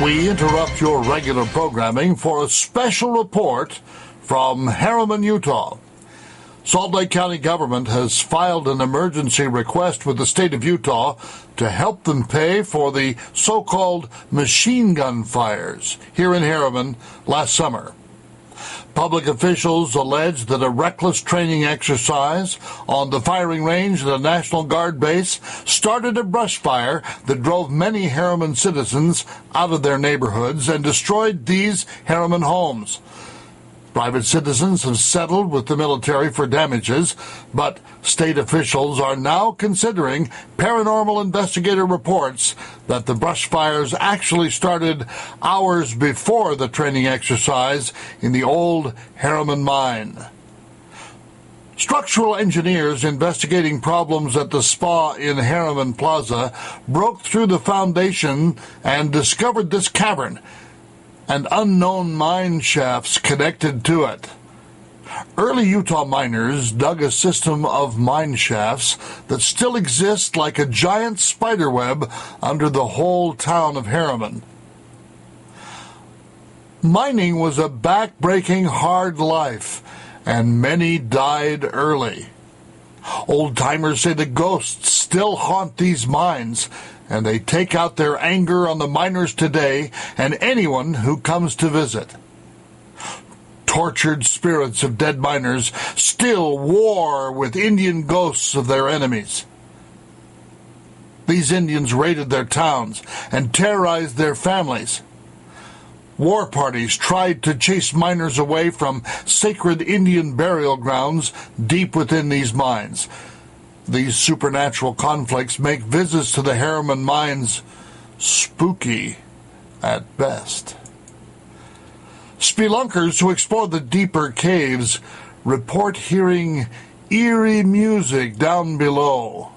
We interrupt your regular programming for a special report from Herriman, Utah. Salt Lake County government has filed an emergency request with the state of Utah to help them pay for the so-called machine gun fires here in Herriman last summer. Public officials allege that a reckless training exercise on the firing range at a National Guard base started a brush fire that drove many Herriman citizens out of their neighborhoods and destroyed these Herriman homes. Private citizens have settled with the military for damages, but state officials are now considering paranormal investigator reports that the brush fires actually started hours before the training exercise in the old Herriman mine. Structural engineers investigating problems at the spa in Herriman Plaza broke through the foundation and discovered this cavern and unknown mine shafts connected to it. Early Utah miners dug a system of mine shafts that still exist like a giant spider web under the whole town of Herriman. Mining was a back-breaking hard life, and many died early. Old-timers say the ghosts still haunt these mines, and they take out their anger on the miners today and anyone who comes to visit. Tortured spirits of dead miners still war with Indian ghosts of their enemies. These Indians raided their towns and terrorized their families. War parties tried to chase miners away from sacred Indian burial grounds deep within these mines. These supernatural conflicts make visits to the Herriman mines spooky at best. Spelunkers who explore the deeper caves report hearing eerie music down below.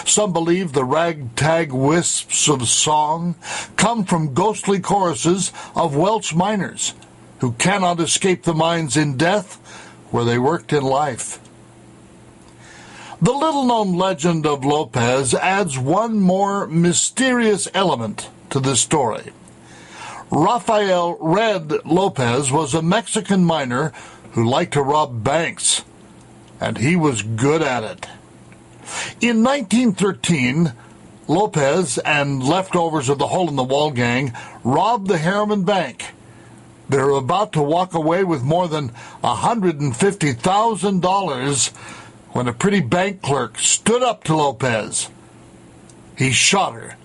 Some believe the ragtag wisps of song come from ghostly choruses of Welsh miners who cannot escape the mines in death where they worked in life. The little-known Legend of Lopez adds one more mysterious element to this story. Rafael Red Lopez was a Mexican miner who liked to rob banks, and he was good at it. In 1913, Lopez and leftovers of the Hole-in-the-Wall gang robbed the Herriman Bank. They were about to walk away with more than $150,000 when a pretty bank clerk stood up to Lopez. He shot her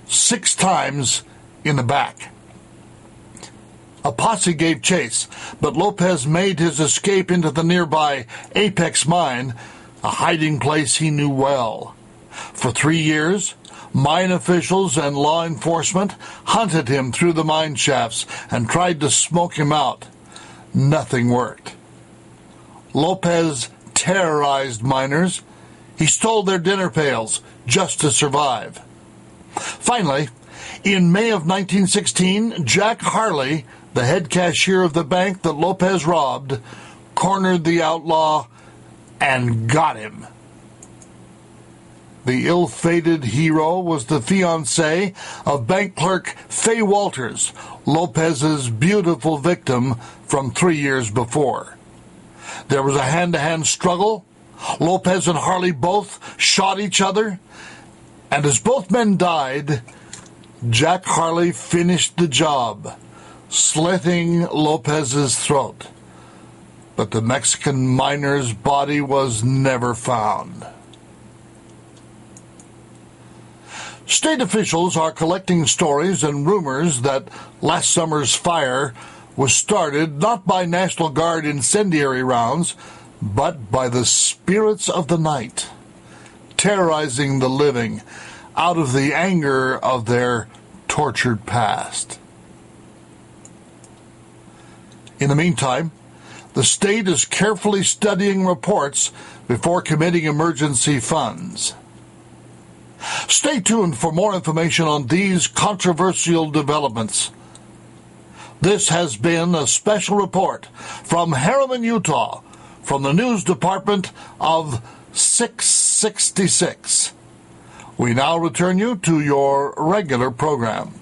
6 times in the back. A posse gave chase, but Lopez made his escape into the nearby Apex mine, a hiding place he knew well. For 3 years, mine officials and law enforcement hunted him through the mine shafts and tried to smoke him out. Nothing worked. Lopez terrorized miners. He stole their dinner pails just to survive. Finally, in May of 1916, Jack Harley, the head cashier of the bank that Lopez robbed, cornered the outlaw and got him. The ill-fated hero was the fiancée of bank clerk Fay Walters, Lopez's beautiful victim from 3 years before. There was a hand-to-hand struggle. Lopez and Harley both shot each other, and as both men died, Jack Harley finished the job, slitting Lopez's throat. But the Mexican miner's body was never found. State officials are collecting stories and rumors that last summer's fire was started not by National Guard incendiary rounds, but by the spirits of the night, terrorizing the living out of the anger of their tortured past. In the meantime, the state is carefully studying reports before committing emergency funds. Stay tuned for more information on these controversial developments. This has been a special report from Herriman, Utah, from the news department of 666. We now return you to your regular program.